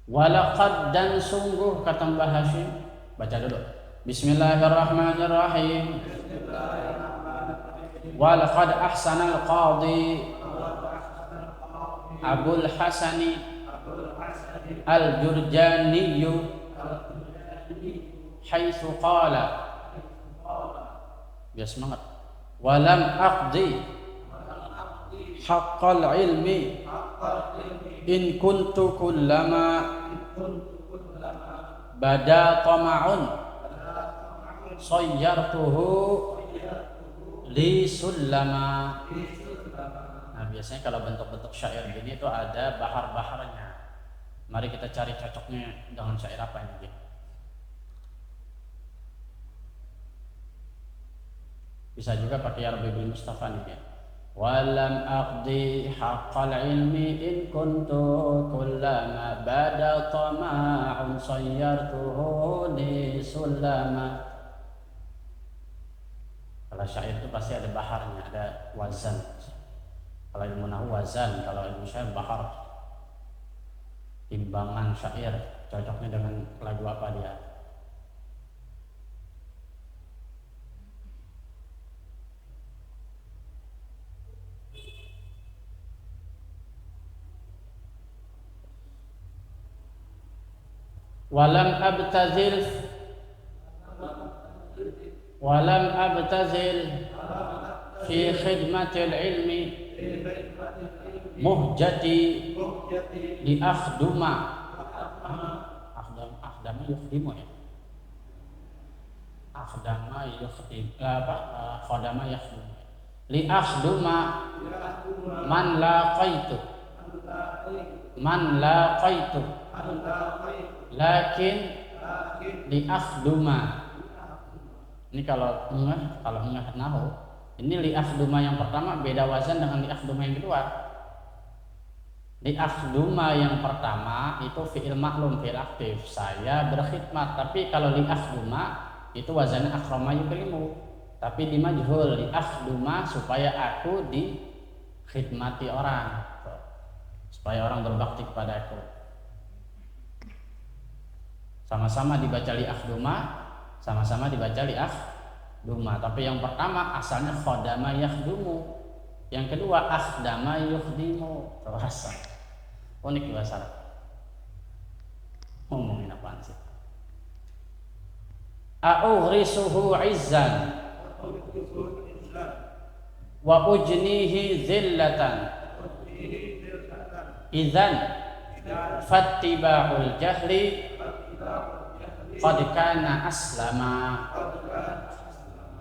Walaqad dan sungguh kata Mbah Hashim, baca dulu. Bismillahirrahmanirrahim. Walaqad ahsanal qadi Abul Hasani Al-Jurjaniyu haitsu qala, biar semangat, walam aqdi haqqal ilmi in kuntu kullama bada tama'un sayyartuhu li sullama. Nah, biasanya kalau bentuk-bentuk syair gini itu ada bahar-baharnya. Mari kita cari cocoknya dengan syair apa ini. Bisa juga pakai ya Rabbi bil Mustafa nih ya. Walam aqdi haqqal ilmi in kuntu kullama bada tama'un sayyartuhu li sullama. Kalau syair itu pasti ada baharnya, ada wazan. Kalau ilmu nahwu wazan, kalau ilmu syair bahar, timbangan syair, cocoknya dengan lagu apa dia. Walam abtazil fi khidmatil ilmi muhjati li akhduma. Akhdama yukhdimu ya. Akhdama yukhdim khadama yakhdim. Li akhduma man laqaitu lakin li akhduma. Ini kalau enggak nahu, ini li akhduma yang pertama beda wazan dengan li akhduma yang kedua. Li akhduma yang pertama itu fi'il maklum, fi'il aktif, saya berkhidmat. Tapi kalau li akhduma itu wazannya akhrama yukrimu, tapi di majhul. Li akhduma supaya aku dikhidmati orang, supaya orang berbakti kepada aku. Sama-sama dibaca li akhduma, sama-sama dibaca li akhduma. Tapi yang pertama asalnya khodama yakhdumu, yang kedua akhdama yukhdimu. Terasa unik bahasa Arab. Ngomongin apaan sih? A'urisuhu izzan wa ujnihi zillatan idzan fattiba'ul jahli qad kana aslama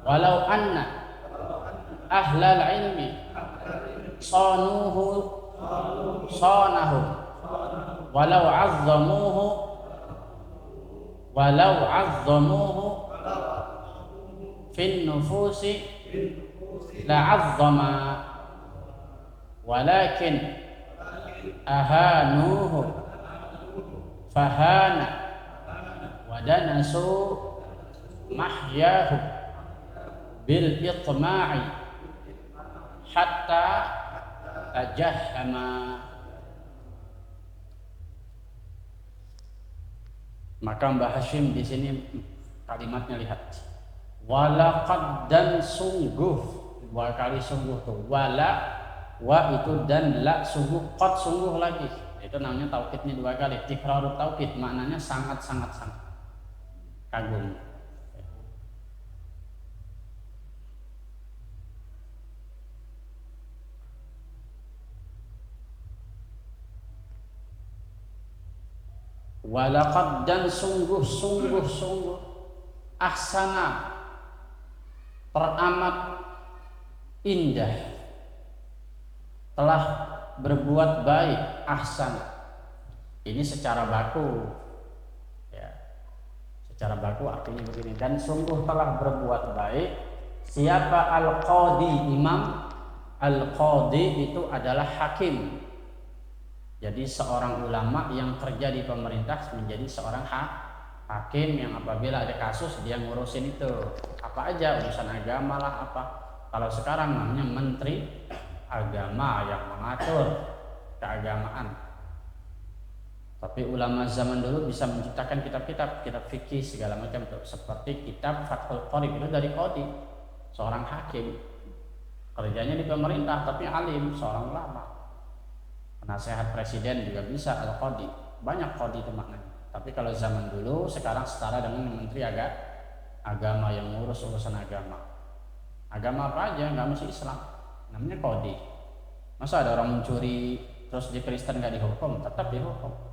walau anna ahlal ilmi sanahu walau azzamuhu fin nufusi la'azzama walakin ahanuhu fahana wadanasu mahyahu bil itma'i hatta tajahhama. Maka Mbah Hashim di sini kalimatnya, lihat, walaqad dan sungguh, dua kali sungguh tuh, wala wa itu dan la sungguh, qad sungguh lagi, itu namanya taukidnya dua kali. Tikrarut taukid maknanya sangat kagum. Walaqad dan sungguh ahsana teramat indah, telah berbuat baik. Ahsana ini secara baku ya, secara baku artinya begini, dan sungguh telah berbuat baik siapa? Al-Qadi, Imam Al-Qadi itu adalah hakim. Jadi seorang ulama yang kerja di pemerintah menjadi seorang hakim yang apabila ada kasus dia ngurusin itu apa aja, urusan agama lah apa. Kalau sekarang namanya menteri agama yang mengatur keagamaan. Tapi ulama zaman dulu bisa menciptakan kitab-kitab fikih segala macam, seperti kitab Fathul Qorib itu dari qadi, seorang hakim, kerjanya di pemerintah tapi alim, seorang ulama. Penasehat presiden juga bisa al-qadi, banyak qadi itu maknanya. Tapi kalau zaman dulu, sekarang setara dengan menteri agama yang ngurus urusan agama. Agama apa aja, nggak mesti Islam, namanya qadi. Masa ada orang mencuri terus di Kristen nggak dihukum? Tetap dihukum.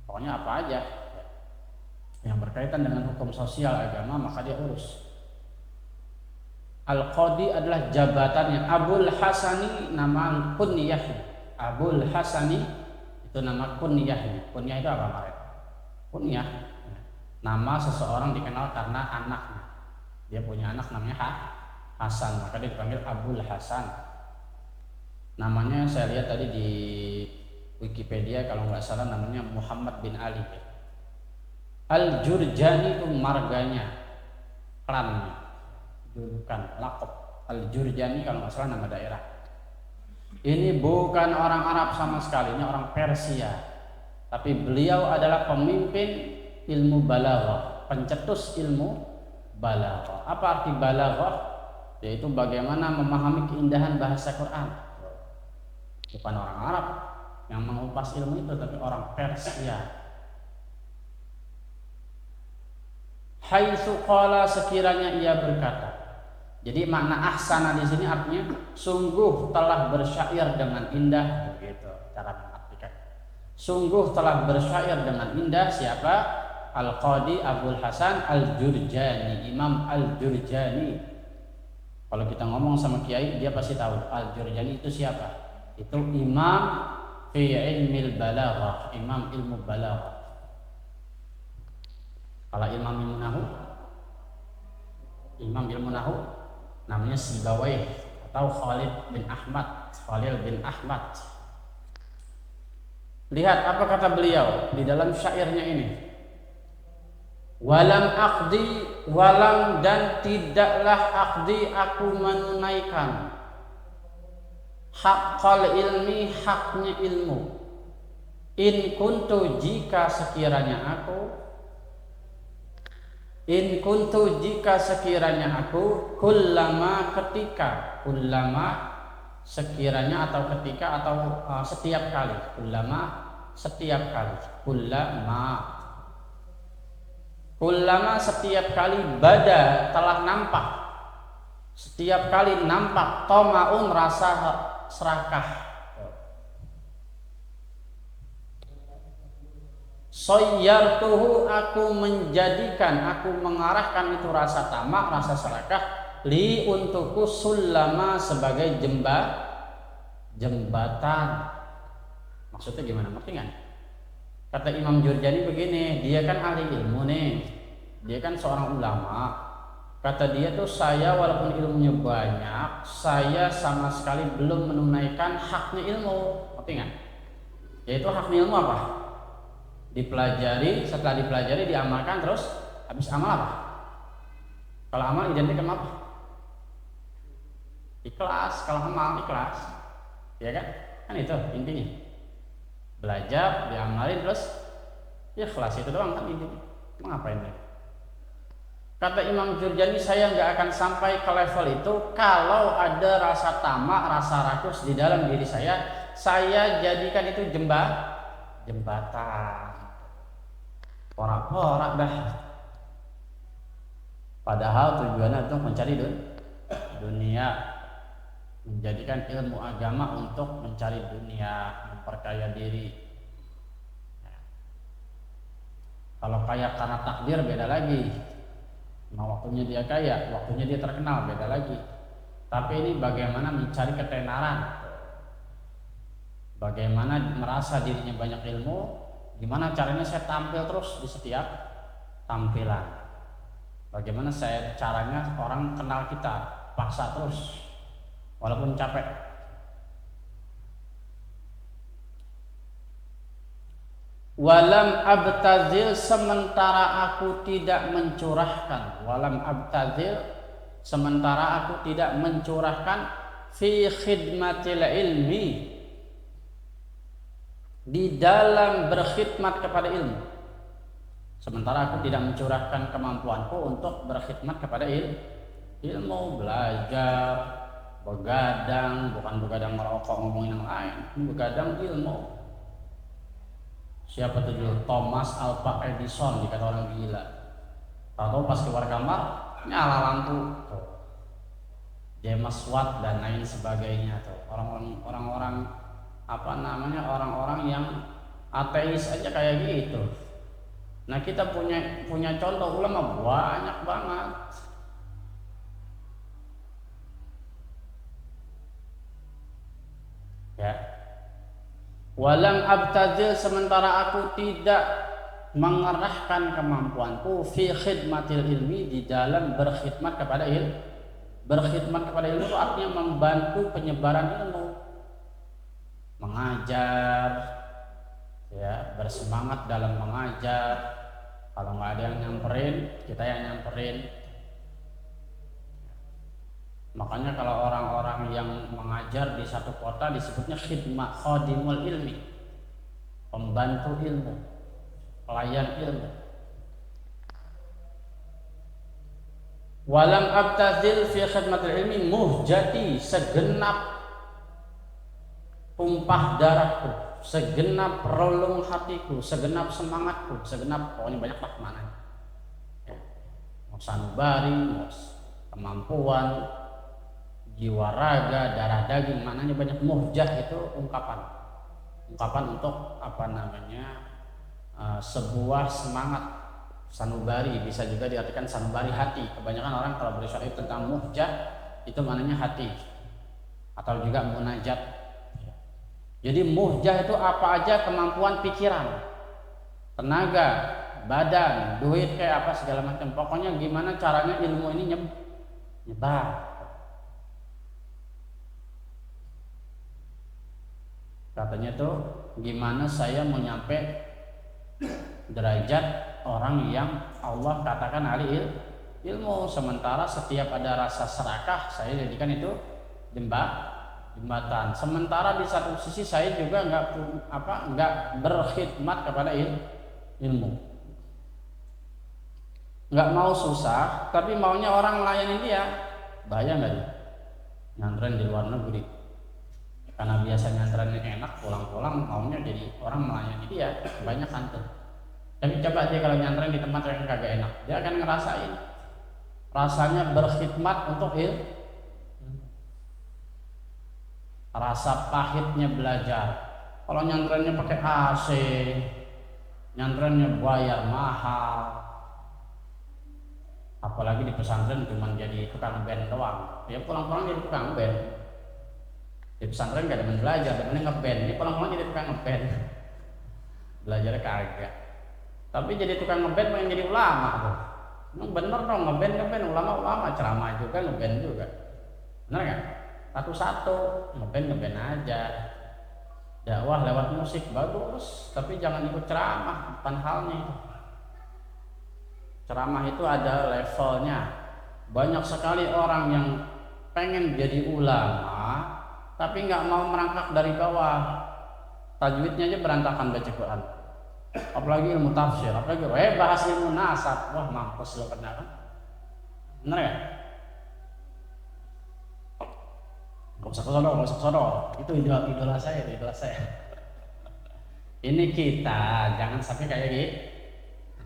Pokoknya apa aja yang berkaitan dengan hukum sosial agama maka dia urus. Al-Qadi adalah jabatannya. Abul Hasani nama kunyahnya. Abul Hasani itu nama kunyahnya. Kunyah itu apa Maret? Kunyah nama seseorang dikenal karena anaknya. Dia punya anak namanya Hasan, maka dia dipanggil Abul Hasan. Namanya saya lihat tadi di Wikipedia kalau nggak salah namanya Muhammad bin Ali. Al-Jurjani itu marganya, klannya, julukan, lakop. Al-Jurjani kalau nggak salah nama daerah. Ini bukan orang Arab sama sekali, ini orang Persia. Tapi beliau adalah pemimpin ilmu balaghah, pencetus ilmu balaghah. Apa arti balaghah? Yaitu bagaimana memahami keindahan bahasa Quran. Bukan orang Arab yang mengupas ilmu itu, tapi orang Persia. Haitsu qala, sekiranya ia berkata. Jadi makna ahsana di sini artinya sungguh telah bersyair dengan indah, begitu cara mengartikan. Sungguh telah bersyair dengan indah siapa? Al-Qadi Abul Hasan Al-Jurjani, Imam Al-Jurjani. Kalau kita ngomong sama kiai dia pasti tahu Al-Jurjani itu siapa? Itu imam fi ilmil balaghah, imam ilmu balaghah. Kalau imam ilmu nahu namanya Sibawayh atau Khalil bin Ahmad. Lihat apa kata beliau di dalam syairnya ini. Walam dan tidaklah aqdi aku menunaikan haqqal ilmi, haknya ilmu. In kuntu jika sekiranya aku kullama sekiranya atau ketika atau setiap kali, kullama setiap kali bada telah nampak, setiap kali nampak tomaun rasa serakah, soyyartuhu aku mengarahkan itu rasa tamak, rasa serakah li untukku sullama sebagai jembatan. Maksudnya gimana, ngerti nggak? Kata Imam Jurjani begini, dia kan ahli ilmu nih, dia kan seorang ulama. Kata dia tuh, saya walaupun ilmunya banyak, saya sama sekali belum menunaikan haknya ilmu. Ngerti nggak? Yaitu haknya ilmu apa? Dipelajari, setelah dipelajari diamalkan, terus habis amal apa? Kalau amal identik sama apa? Ikhlas. Kalau amal ikhlas, ya kan? Kan itu intinya. Belajar, diamalin, terus ikhlas, itu doang kan intinya. Ngapain lagi? Kata Imam Jurjani, saya nggak akan sampai ke level itu kalau ada rasa tamak, rasa rakus di dalam diri saya jadikan itu jembatan. Porak-porak dah. Padahal tujuannya untuk mencari dunia, menjadikan ilmu agama untuk mencari dunia, memperkaya diri. Kalau kaya karena takdir beda lagi. Waktunya dia kaya, waktunya dia terkenal beda lagi. Tapi ini bagaimana mencari ketenaran, bagaimana merasa dirinya banyak ilmu, gimana caranya saya tampil terus di setiap tampilan, bagaimana caranya orang kenal kita, paksa terus walaupun capek. Walam abtazil, sementara aku tidak mencurahkan. Walam abtazil, sementara aku tidak mencurahkan fi khidmatil ilmi, di dalam berkhidmat kepada ilmu, sementara aku tidak mencurahkan kemampuanku untuk berkhidmat kepada ilmu, belajar, begadang, bukan begadang merokok ngomongin yang lain, begadang ilmu. Siapa tuh dulu? Thomas Alva Edison dikata orang gila. Tahu pas keluar kamar nyala lampu tuh. James Watt dan lain sebagainya tuh. Orang-orang orang-orang yang ateis aja kayak gitu. Nah, kita punya contoh ulama banyak banget. Ya. Walam abtadil, sementara aku tidak mengerahkan kemampuanku fi khidmatil ilmi, di dalam berkhidmat kepada ilmu. Berkhidmat kepada ilmu itu artinya membantu penyebaran ilmu, mengajar, ya, bersemangat dalam mengajar. Kalau nggak ada yang nyamperin, kita yang nyamperin. Makanya kalau orang-orang yang mengajar di satu kota disebutnya khidmah, khadimul ilmi, pembantu ilmu, pelayan ilmu. Walam abtazil fi khidmatil ilmi muhjati, segenap tumpah darahku, segenap relung hatiku, segenap semangatku, segenap, pokoknya banyak lah maknanya. Ya. Mau sanubari, mau kemampuan, jiwa raga, darah daging, maknanya banyak. Muhjah itu ungkapan untuk sebuah semangat. Sanubari bisa juga diartikan sanubari, hati. Kebanyakan orang kalau berisyarat tentang muhjah itu maknanya hati, atau juga munajat. Jadi muhjah itu apa aja kemampuan pikiran, tenaga, badan, duit, kayak apa segala macam. Pokoknya gimana caranya ilmu ini nyebar. Katanya tuh gimana saya mau nyampe derajat orang yang Allah katakan ahli ilmu, sementara setiap ada rasa serakah saya jadikan itu jembatan. Sementara di satu sisi saya juga nggak berkhidmat kepada ilmu, nggak mau susah tapi maunya orang melayani dia. Bahaya nggak dia nyantren di luar negeri karena biasa nyantrennya enak, pulang-pulang maunya jadi orang melayani dia, kebanyakan tuh. Tapi coba dia kalau nyantren di tempat yang kagak enak, dia akan ngerasain rasanya berkhidmat untuk rasa pahitnya belajar. Kalau nyantrennya pakai AC, nyantrennya bayar mahal, apalagi di pesantren cuma jadi tukang band doang, ya pulang-pulang jadi tukang band. Di pesantren gak demen belajar, demennya ngeband, ini pulang-pulang jadi tukang ngeband, belajarnya kagak. Tapi jadi tukang ngeband pengen jadi ulama tuh. Bener dong, ngeband ulama ceramah juga, ngeband juga, bener kan? Satu-satu ngeband aja, dakwah lewat musik bagus, tapi jangan ikut ceramah, bukan halnya itu. Ceramah itu ada levelnya. Banyak sekali orang yang pengen jadi ulama tapi nggak mau merangkak dari bawah, tajwidnya aja berantakan baca Quran, apalagi ilmu tafsir, apalagi bahas ilmu nasab, wah mampus lo kena kan, bener ya? Gak usah kesodok, itu idola saya. Ini kita jangan sampai kayak gitu.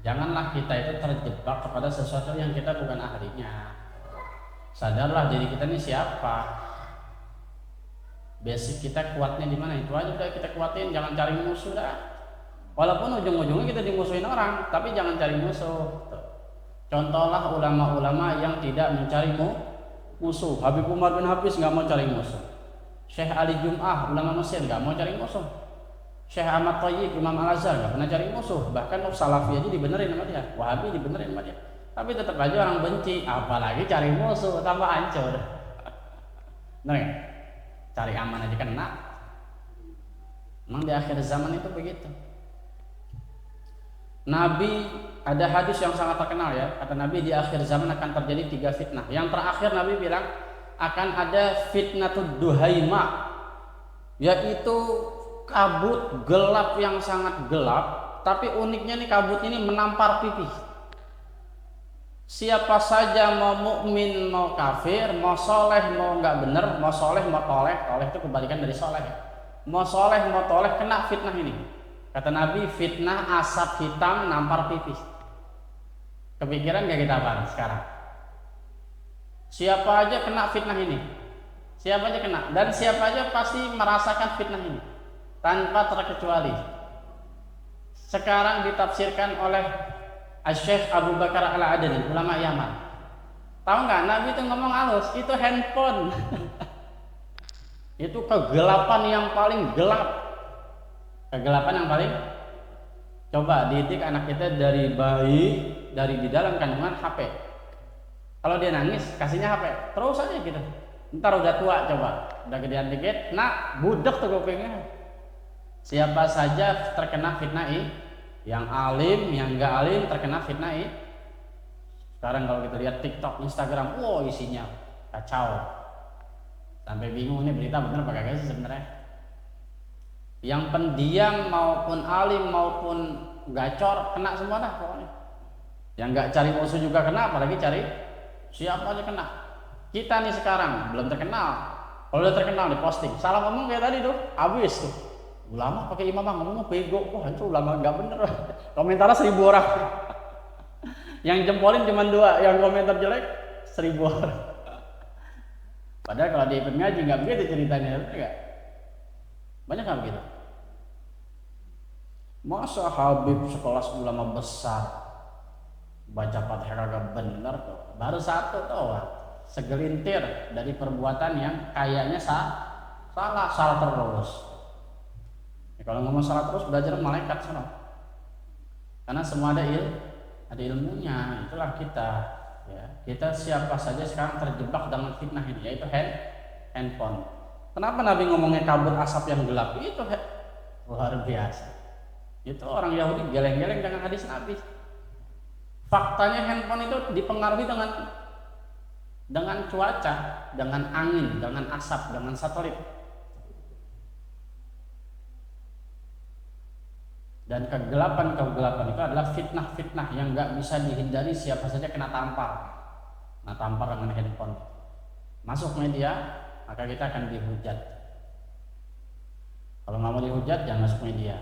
Janganlah kita itu terjebak kepada sesuatu yang kita bukan ahlinya. Sadarlah diri kita ini siapa. Basic kita kuatnya di mana, itu aja udah kita kuatin, jangan cari musuh dah. Walaupun ujung-ujungnya kita dimusuhin orang, tapi jangan cari musuh. Contohlah ulama-ulama yang tidak mencari musuh. Habib Umar bin Hafiz nggak mau cari musuh. Syekh Ali Jum'ah ulama Mesir nggak mau cari musuh. Syekh Ahmad Thayyib Imam Al-Azhar nggak pernah cari musuh. Bahkan Salafi aja dibenerin sama dia, Wahabi dibenerin sama dia. Tapi tetap aja orang benci, apalagi cari musuh, tambah hancur. Bener ya? Cari aman aja kena. Memang di akhir zaman itu begitu. Nabi, ada hadis yang sangat terkenal ya, kata Nabi di akhir zaman akan terjadi 3 fitnah. Yang terakhir Nabi bilang akan ada fitnatud duhaima, yaitu kabut gelap yang sangat gelap, tapi uniknya nih kabut ini menampar pipi. Siapa saja mau mukmin mau kafir, mau soleh mau nggak bener, mau soleh mau toleh, toleh itu kebalikan dari soleh ya. Mau soleh mau toleh kena fitnah ini. Kata Nabi, fitnah asap hitam nampar pipi. Kepikiran nggak kita bang sekarang? Siapa aja kena fitnah ini? Siapa aja kena, dan siapa aja pasti merasakan fitnah ini tanpa terkecuali. Sekarang ditafsirkan oleh Syekh Abu Bakar Al-Adani, ulama Yaman. Tahu nggak, Nabi itu ngomong halus, itu handphone. Itu kegelapan yang paling gelap. Kegelapan yang paling, coba didik anak kita dari bayi, dari di dalam kandungan HP. Kalau dia nangis, kasihnya HP, terus aja gitu. Ntar udah tua, coba udah gedean dikit, nak budek tuh kupingnya. Siapa saja terkena fitnah ini, yang alim, yang enggak alim terkena fitnah ini. Sekarang kalau kita lihat TikTok, Instagram, wow isinya kacau. Sampai bingung ini berita bener apa kagak sih sebenarnya. Yang pendiam maupun alim maupun gacor kena semua dah pokoknya. Yang enggak cari musuh juga kena, apalagi cari siapa aja kena. Kita nih sekarang belum terkenal. Kalau udah terkenal diposting, salah ngomong kayak tadi tuh, habis tuh. Ulama pakai imamah ngomong bego, wah itu ulama nggak bener. Komentarnya 1.000 orang. Yang jempolin cuma 2, yang komentar jelek 1.000 orang. Padahal kalau dia ikut ngaji nggak begitu ceritanya, enggak? Banyak nggak begitu? Masa Habib sekelas ulama besar baca Fatihah kagak bener tuh, baru satu tuh, segelintir dari perbuatan yang kayaknya salah terus. Kalau ngomong salah terus belajar malaikat sana. Karena semua ada ilmunya. Itulah kita. Ya, kita siapa saja sekarang terjebak dengan fitnah ini, yaitu handphone. Kenapa Nabi ngomongnya kabut asap yang gelap? Itu luar biasa. Itu orang Yahudi geleng-geleng dengan hadis Nabi. Faktanya handphone itu dipengaruhi dengan cuaca, dengan angin, dengan asap, dengan satelit. Dan kegelapan itu adalah fitnah-fitnah yang nggak bisa dihindari, siapa saja kena tampar. Nah, tampar dengan handphone. Masuk media, maka kita akan dihujat. Kalau nggak mau dihujat, jangan masuk media.